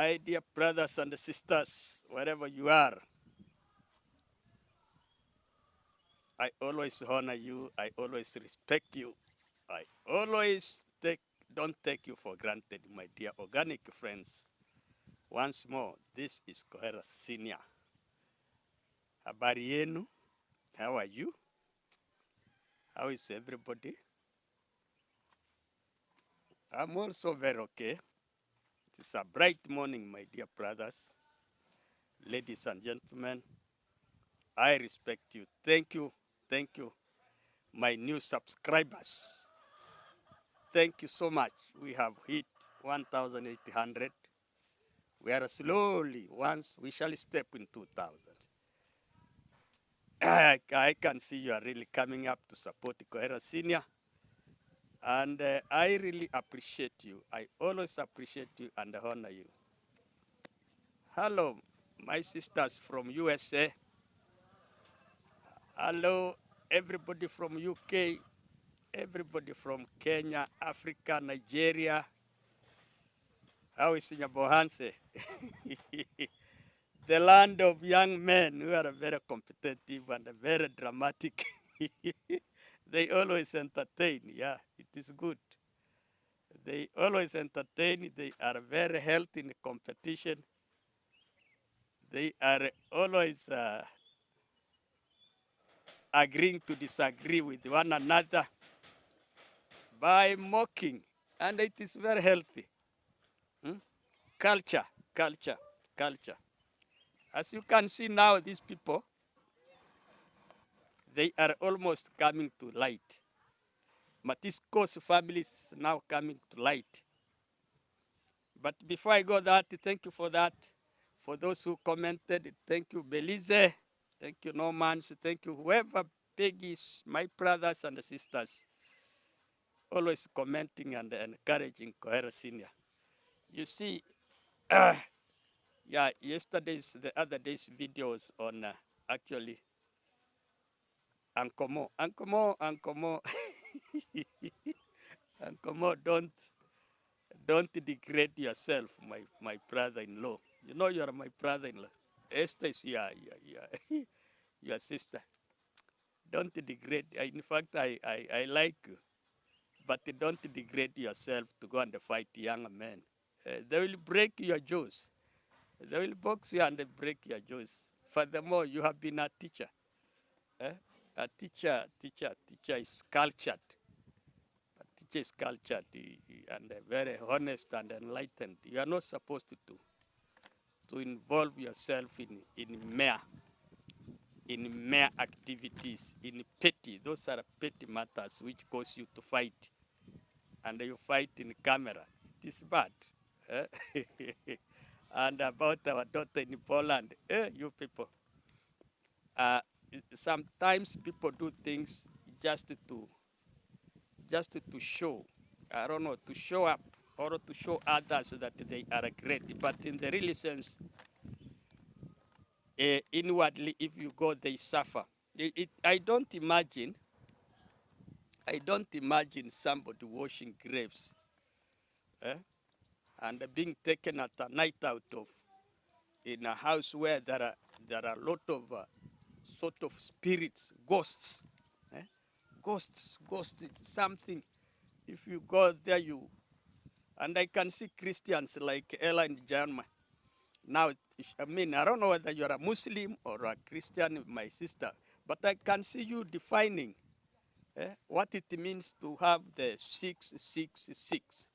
My dear brothers and sisters, wherever you are, I always honor you. I always respect you. I always don't take you for granted, my dear organic friends. Once more, this is Kohera Senior. Habari yenu? How are you? How is everybody? I'm also very okay. It is a bright morning, my dear brothers, ladies and gentlemen. I respect you. Thank you. Thank you, my new subscribers. Thank you so much. We have hit 1,800. We are slowly, once we shall step in 2,000. I can see you are really coming up to support Kohera Senior. And I really appreciate you. I always appreciate you and honor you. Hello, my sisters from USA. Hello, everybody from UK. Everybody from Kenya, Africa, Nigeria. How is Nyabohanse? The land of young men who are very competitive and very dramatic. They always entertain. Yeah, it is good. They always entertain. They are very healthy in competition. They are always agreeing to disagree with one another by mocking. And it is very healthy. Culture, culture, culture. As you can see now, these people, they are almost coming to light. Matisco's family is now coming to light. But before I go that, thank you for that. For those who commented, thank you, Belize. Thank you, Normans. Thank you, whoever, Peggy's, my brothers and sisters, always commenting and encouraging Kohera Senior. You see, yeah, the other day's videos on actually Ankomo. Ankomo, Ankomo, don't degrade yourself, my brother-in-law. You know you are my brother-in-law. Esther is your sister. Don't degrade. In fact, I like you. But don't degrade yourself to go and fight young men. They will break your jaws. They will box you and break your jaws. Furthermore, you have been a teacher. Eh? A teacher is cultured. A teacher is cultured and very honest and enlightened. You are not supposed to involve yourself in mere activities, in petty. Those are petty matters which cause you to fight. And you fight in camera. It is bad. And about our daughter in Poland, you people. Sometimes people do things just to show, I don't know, to show up or to show others that they are great. But in the real sense, inwardly, if you go, they suffer. I don't imagine somebody washing graves and being taken at a night out of in a house where there are a lot of sort of spirits, ghosts. Ghosts, it's something. If you go there, and I can see Christians like Ella in Germany. Now, I mean, I don't know whether you're a Muslim or a Christian, my sister, but I can see you defining what it means to have the 666.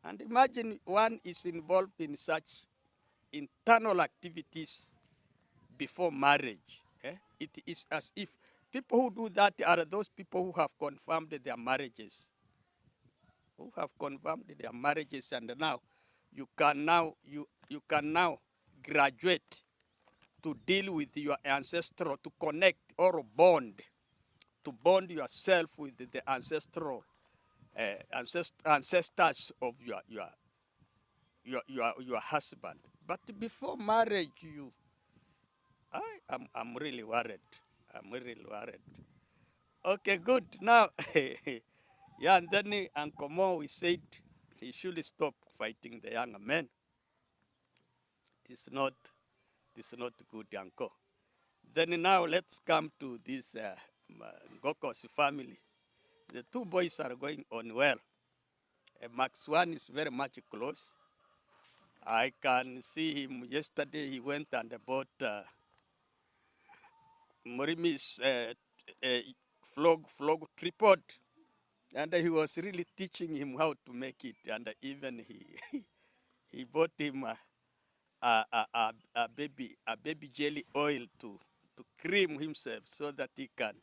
And imagine one is involved in such internal activities before marriage. It is as if people who do that are those people who have confirmed their marriages. And now you can now graduate to deal with your ancestral, to connect or bond yourself with the ancestral ancestors of your husband. But before marriage, I'm really worried. Okay, good. Now, yeah, and then Uncle Mo, we said He should stop fighting the young men. It is not good, uncle. Then now let's come to this Ngokos family. The two boys are going on well. Max one is very much close. I can see him yesterday. He went and bought Morimi's flog tripod, and he was really teaching him how to make it. And even he he bought him a baby jelly oil to cream himself so that he can.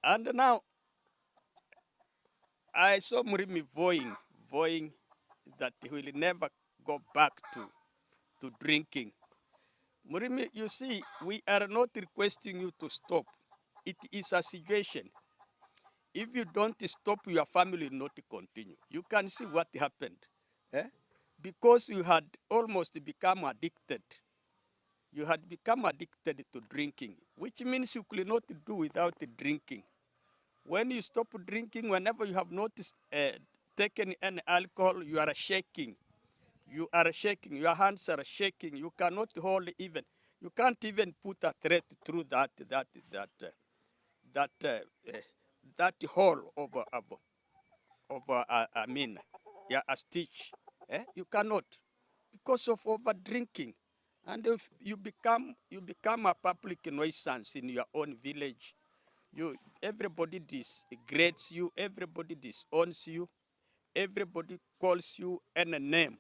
And now I saw Murimi vowing that he will never go back to drinking. Murimi, you see, we are not requesting you to stop. It is a situation. If you don't stop, your family will not continue. You can see what happened. Eh? Because you had almost become addicted. You had become addicted to drinking, which means you could not do without drinking. When you stop drinking, whenever you have not taken any alcohol, you are shaking. You are shaking. Your hands are shaking. You cannot hold even. You can't even put a thread through that that hole over yeah, a stitch. You cannot because of over drinking, and if you become a public nuisance in your own village. Everybody disgrades you. Everybody disowns you. Everybody calls you any name.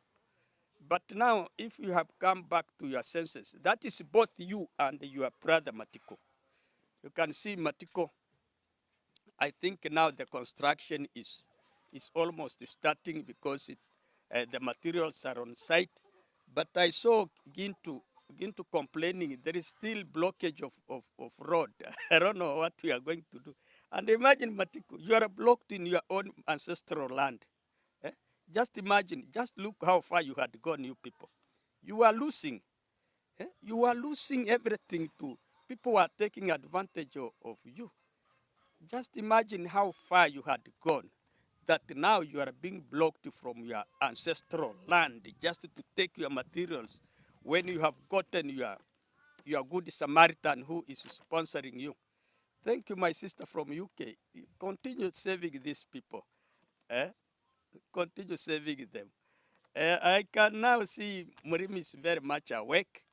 But now, if you have come back to your senses, that is both you and your brother Matiko. You can see Matiko. I think now the construction is almost starting because the materials are on site. But I saw Gintu complaining there is still blockage of road. I don't know what we are going to do. And imagine, Matiko, you are blocked in your own ancestral land. Eh? Just imagine, just look how far you had gone, you people. You are losing. You are losing everything to people who are taking advantage of you. Just imagine how far you had gone, that now you are being blocked from your ancestral land just to take your materials when you have gotten your good Samaritan who is sponsoring you. Thank you, my sister from UK. Continue saving these people. Eh? Continue saving them. I can now see Murim is very much awake,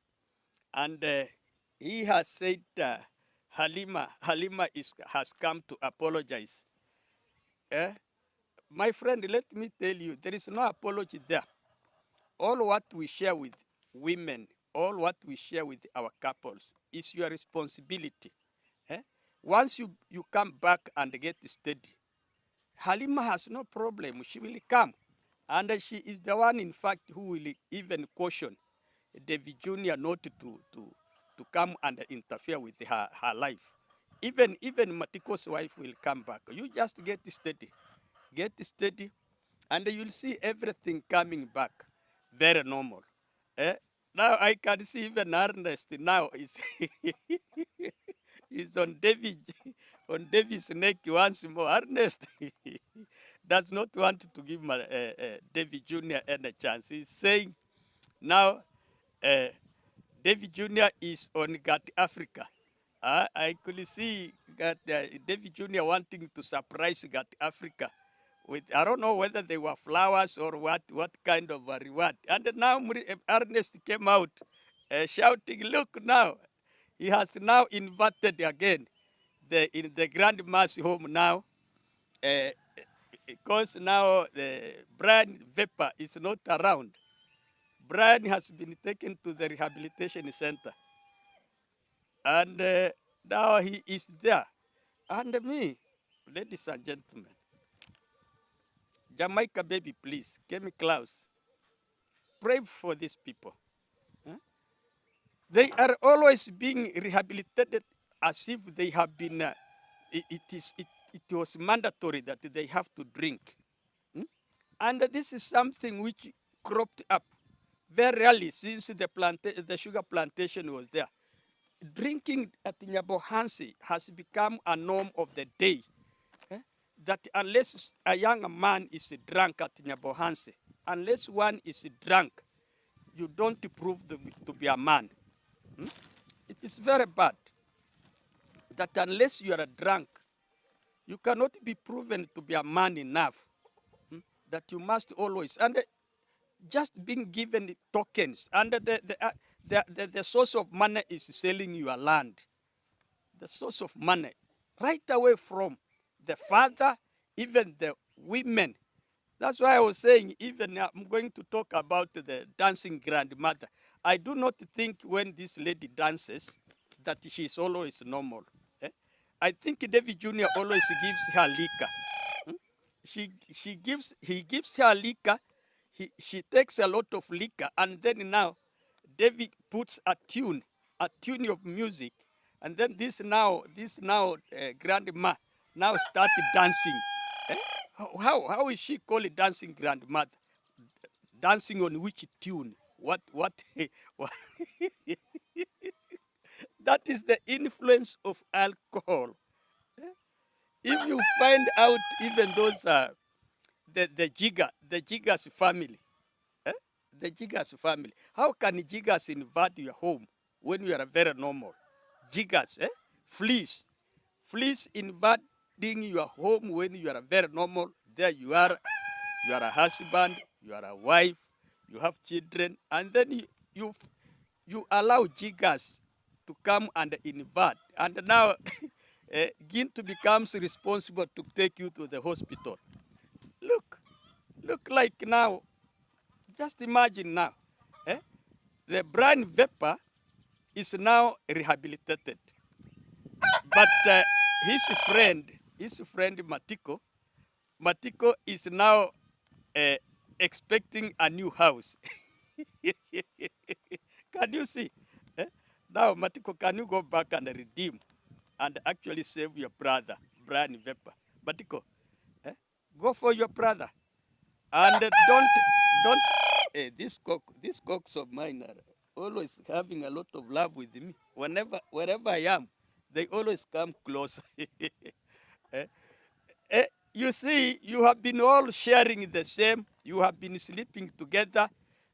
and he has said Halima has come to apologize. Eh? My friend, let me tell you, there is no apology there. All what we share with women, all what we share with our couples is your responsibility. Eh? Once you come back and get steady, Halima has no problem. She will come. And she is the one, in fact, who will even caution David Jr. not to come and interfere with her life. Even Matiko's wife will come back. You just get steady, and you'll see everything coming back very normal. Eh? Now I can see even Ernest now is is on David on David's neck once more. Ernest does not want to give David Jr. any chance. He's saying now uh, David Jr. is on Gat Africa. I could see that David Jr. wanting to surprise Gat Africa with, I don't know whether they were flowers or what kind of a reward. And now Ernest came out shouting, look now, he has now invited again in the grandma's home now, uh, because now Brian Vapor is not around. Brian has been taken to the rehabilitation center, and now he is there. And me, ladies and gentlemen, Jamaica baby, please, Kemi Klaus, pray for these people. Huh? They are always being rehabilitated as if they have been, it was mandatory that they have to drink. Hmm? And this is something which cropped up very early since the sugar plantation was there. Drinking at Nyabohansi has become a norm of the day. that unless a young man is drunk at Nyabohanse, unless one is drunk, you don't prove to be a man. It is very bad that unless you are a drunk, you cannot be proven to be a man enough. That you must always, and just being given tokens, and the source of money is selling your land. The source of money, right away from the father, even the women. That's why I was saying, even I'm going to talk about the dancing grandmother. I do not think when this lady dances that she is always normal. Eh? I think David Jr. always gives her liquor. He gives her liquor. She takes a lot of liquor, and then now David puts a tune of music, and then this grandma now started dancing. Eh? How is she called dancing grandmother? Dancing on which tune? What what? That is the influence of alcohol. If you find out even those the Jigas family, eh? The Jigas family. How can Jigas invade your home when you are very normal? Jigas, eh? Fleas. Fleas invading your home when you are very normal. There you are a husband, you are a wife, you have children, and then you allow Jigas to come and invade. And now Gintu becomes responsible to take you to the hospital. Look like now, just imagine now, eh? The brain vapor is now rehabilitated. But his friend Matiko is now expecting a new house. Can you see? Eh? Now, Matiko, can you go back and redeem and actually save your brother, Brian Vepper? Matiko, eh? Go for your brother. And don't, these cocks of mine are always having a lot of love with me. Wherever I am, they always come close. Eh? You see, you have been all sharing the same. You have been sleeping together.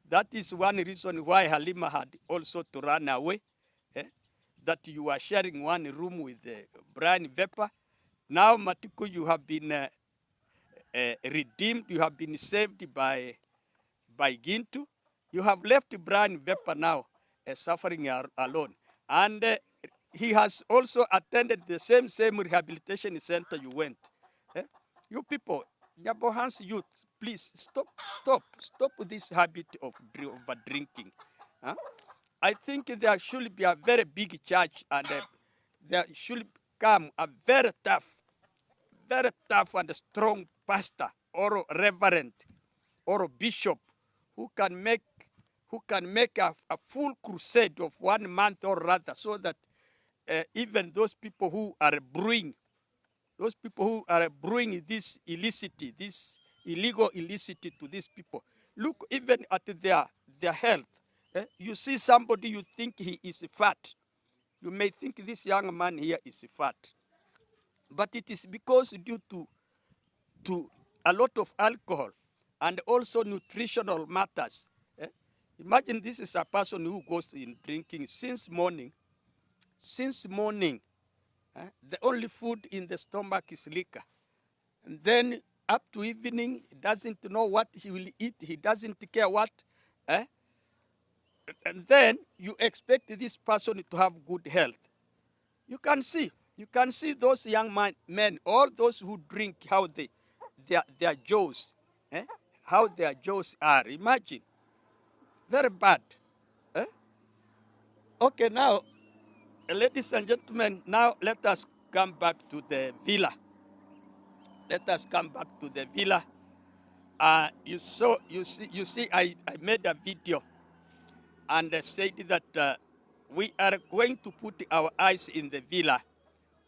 That is one reason why Halima had also to run away. Eh? That you are sharing one room with Brian Vepper. Now, Matiku, you have been redeemed. You have been saved by Gintu. You have left Brian Vepper now suffering alone. And he has also attended the same rehabilitation center you went. Eh? You people, Nyabohan's youth, please stop this habit of drinking. Huh? I think there should be a very big church, and there should come a very tough and strong pastor or reverend or a bishop who can make a full crusade of 1 month or rather, so that even those people who are brewing this illicity, this illegal illicity to these people, look even at their health. You see somebody, you think he is fat. You may think this young man here is fat, but it is because due to a lot of alcohol and also nutritional matters. Eh? Imagine this is a person who goes in drinking since morning. The only food in the stomach is liquor. And then up to evening, he doesn't know what he will eat. He doesn't care what. Eh? And then you expect this person to have good health. You can see those young men, all those who drink, how their jaws, how their jaws are. Imagine, very bad. Eh? Okay, now, ladies and gentlemen, now let us come back to the villa. Let us come back to the villa. You see, I made a video and said that we are going to put our eyes in the villa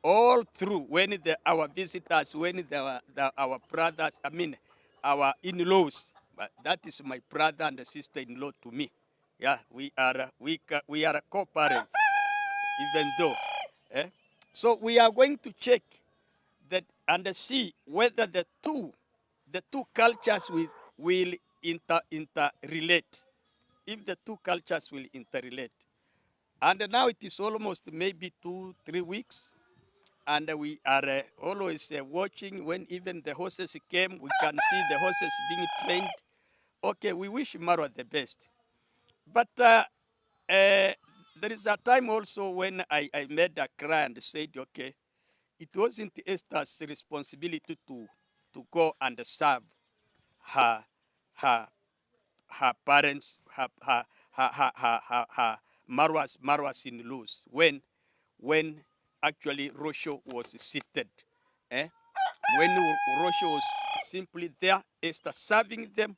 all through when our visitors, when our brothers, our in-laws, but that is my brother and sister-in-law to me. Yeah, we are co-parents, even though. Eh? So we are going to check that and see whether the two cultures will interrelate. If the two cultures will interrelate. And now it is almost maybe 2 3 weeks, and we are always watching. When even the horses came, we can see the horses being trained. Okay, we wish Marwa the best. But there is a time also when I made a cry and said, okay, it wasn't Esther's responsibility to go and serve her her her parents, her Marwa's in-laws when actually Rosho was seated. Eh? When Rosho was simply there, Esther serving them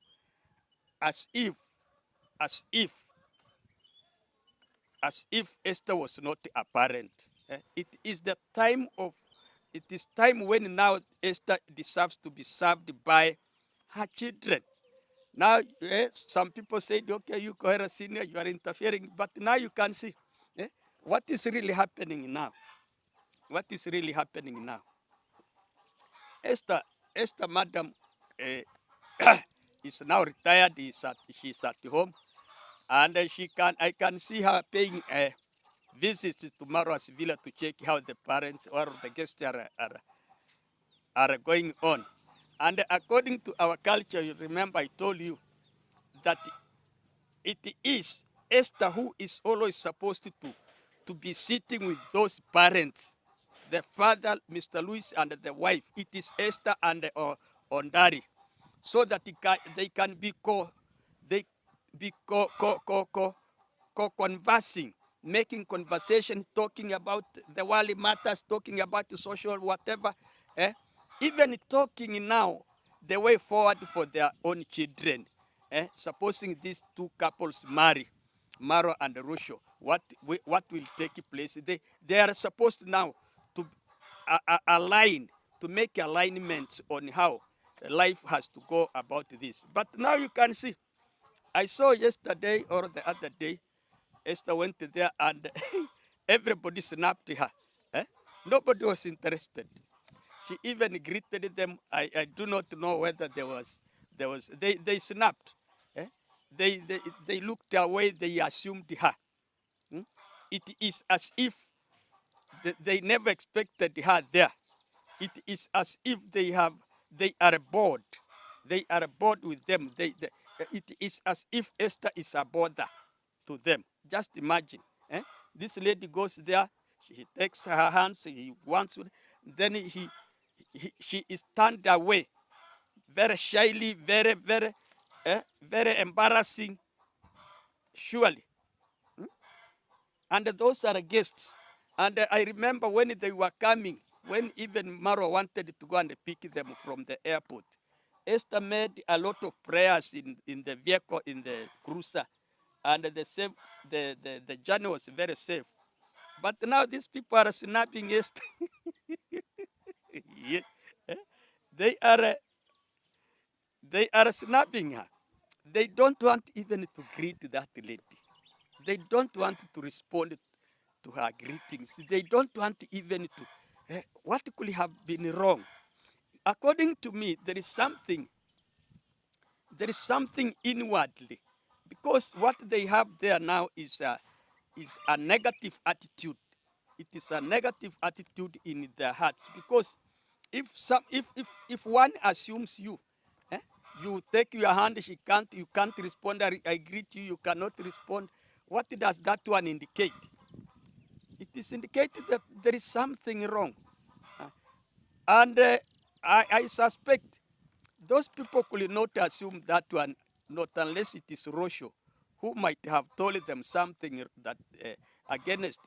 as if as if as if Esther was not a parent. It is the time of it is time when now Esther deserves to be served by her children. Now, some people said, okay, you Kohera Senior, you are interfering, but now you can see what is really happening now. What is really happening now? Esther, Esther, madam, is now retired. She's at home, and I can see her paying visits to Marwa's villa to check how the parents or the guests are going on. And according to our culture, you remember I told you that it is Esther who is always supposed to be sitting with those parents, the father, Mr. Louis, and the wife. It is Esther and Ondari, so that they can be they be conversing, making conversation, talking about the worldly matters, talking about the social whatever, eh? Even talking now the way forward for their own children. Supposing these two couples marry, Maro and Rusho, what will take place? They are supposed now to align, to make alignments on how life has to go about this. But now you can see, I saw yesterday or the other day, Esther went there and everybody snapped her. Eh? Nobody was interested. She even greeted them. I do not know whether they snapped. Eh? They looked away, they assumed her. Hmm? It is as if they never expected her there. It is as if they are bored. They are bored with them. It is as if Esther is a bother to them. Just imagine. This lady goes there, she takes her hands, he wants, then she is turned away, very shyly, very embarrassing, surely. And those are guests. And I remember when they were coming, when even Maro wanted to go and pick them from the airport, Esther made a lot of prayers in the vehicle, in the cruiser, and the journey was very safe. But now these people are snapping Esther. Yeah. Eh? They are uh, they are snapping her. They don't want even to greet that lady. They don't want to respond to her greetings. They don't want even to. What could have been wrong? According to me, there is something inwardly, because what they have there now is a negative attitude. It is a negative attitude in their hearts, because if one assumes you, eh, you take your hand, you can't respond. I greet you, you cannot respond. What does that one indicate? It is indicated that there is something wrong. And I suspect those people could not assume that one, not unless it is Rosho, who might have told them something that against,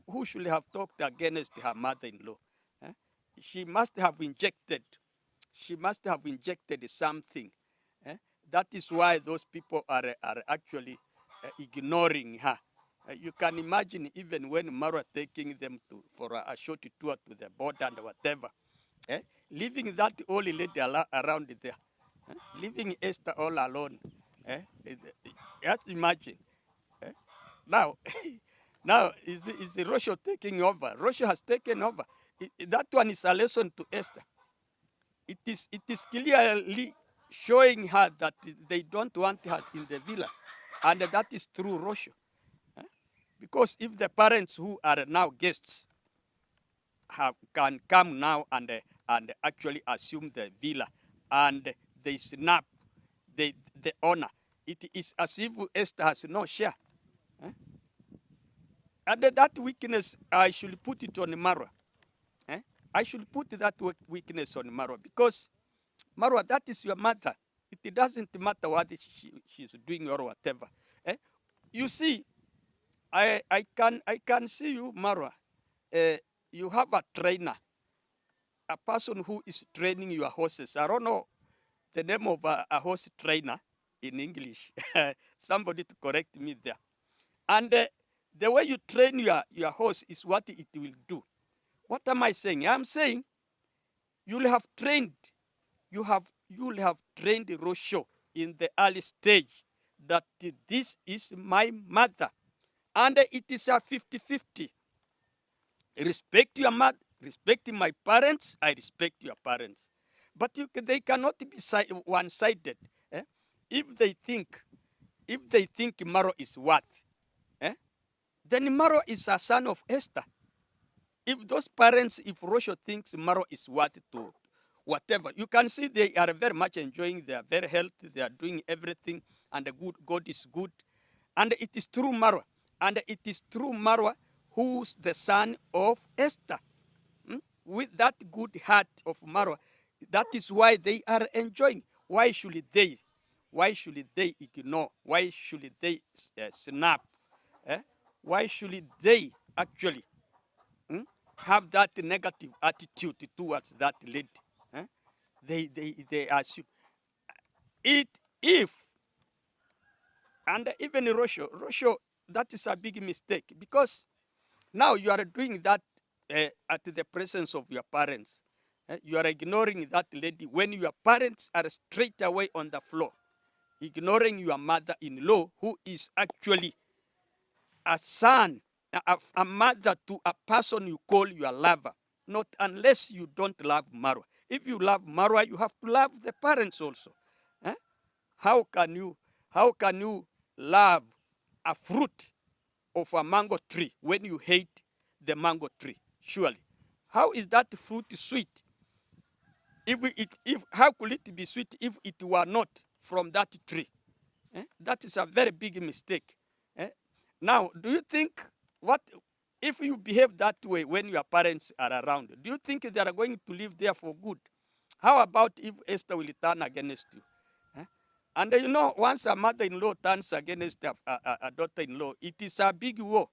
who should have talked against her mother-in-law. Eh? She must have injected, she must have injected something. Eh? That is why those people are actually ignoring her. You can imagine even when Marwa taking them for a short tour to the border and whatever, leaving that old lady around there, leaving Esther all alone. Just imagine. Eh? Now, now is Rosho taking over? Rosho has taken over. That one is a lesson to Esther. it is clearly showing her that they don't want her in the villa, and that is through Rosho. Because if the parents who are now guests can come now and actually assume the villa, and they snap the owner, it is as if Esther has no share. And that weakness, I should put it on Marwa. I should put that weakness on Marwa, because Marwa, that is your mother. It doesn't matter what she's doing or whatever. You see, I can see you, Marwa. You have a trainer, a person who is training your horses. I don't know the name of a horse trainer in English. Somebody to correct me there. And the way you train your horse is what it will do. What am I saying? I'm saying you'll have trained, you'll have trained Rosho in the early stage that this is my mother. And it is a 50-50. Respect your mother, respect my parents, I respect your parents. But they cannot be one-sided. If they think Maro is worth, then Maro is a son of Esther. If those parents, if Rosho thinks Maro is worth to whatever, you can see they are very much enjoying, they are very healthy, they are doing everything, and the good God is good. And it is through Maro. And it is through Marwa, who's the son of Esther. With that good heart of Marwa, that is why they are enjoying. Why should they? Why should they ignore? Why should they snap? Why should they actually have that negative attitude towards that lady? They assume it if, and even Rosho, that is a big mistake, because now you are doing that at the presence of your parents. You are ignoring that lady when your parents are straight away on the floor, ignoring your mother-in-law, who is actually a son, a mother to a person you call your lover. Not unless you don't love Marwa. If you love Marwa, you have to love the parents also. How can you love a fruit of a mango tree when you hate the mango tree? Surely, how is that fruit sweet? If how could it be sweet if it were not from that tree? That is a very big mistake. Now, do you think, what if you behave that way when your parents are around? Do you think they are going to live there for good? How about if Esther will turn against you? And once a mother-in-law turns against a daughter-in-law, it is a big war.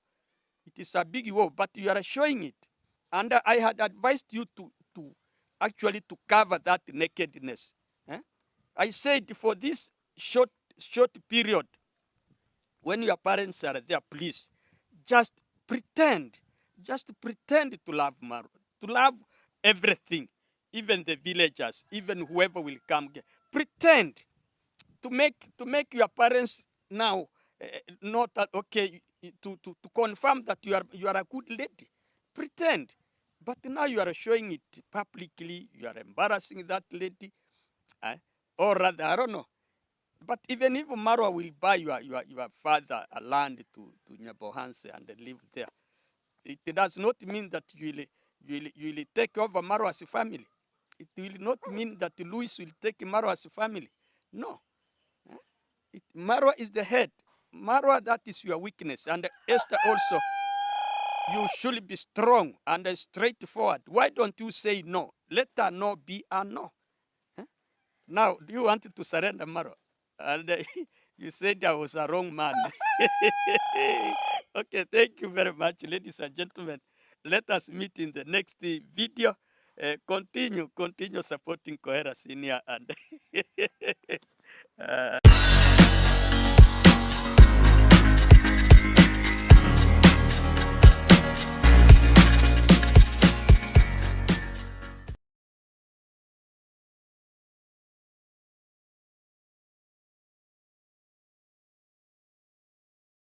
It is a big war, but you are showing it. And I had advised you to actually to cover that nakedness. I said, for this short period, when your parents are there, please just pretend to love Maru, to love everything, even the villagers, even whoever will come. Pretend to make your parents now not that okay, to confirm that you are a good lady. Pretend. But now you are showing it publicly, you are embarrassing that lady. Or rather, I don't know. But even if Marwa will buy your father a land to Nyabohanse and live there, it does not mean that you will take over Marwa's family. It will not mean that Louis will take Marwa's family. No. Marwa is the head. Marwa, that is your weakness. And Esther also, you should be strong and straightforward. Why don't you say no? Let a no be a no. Now, do you want to surrender, Marwa? And you said I was a wrong man. Okay, thank you very much, ladies and gentlemen. Let us meet in the next video. Continue supporting Kohera Senior and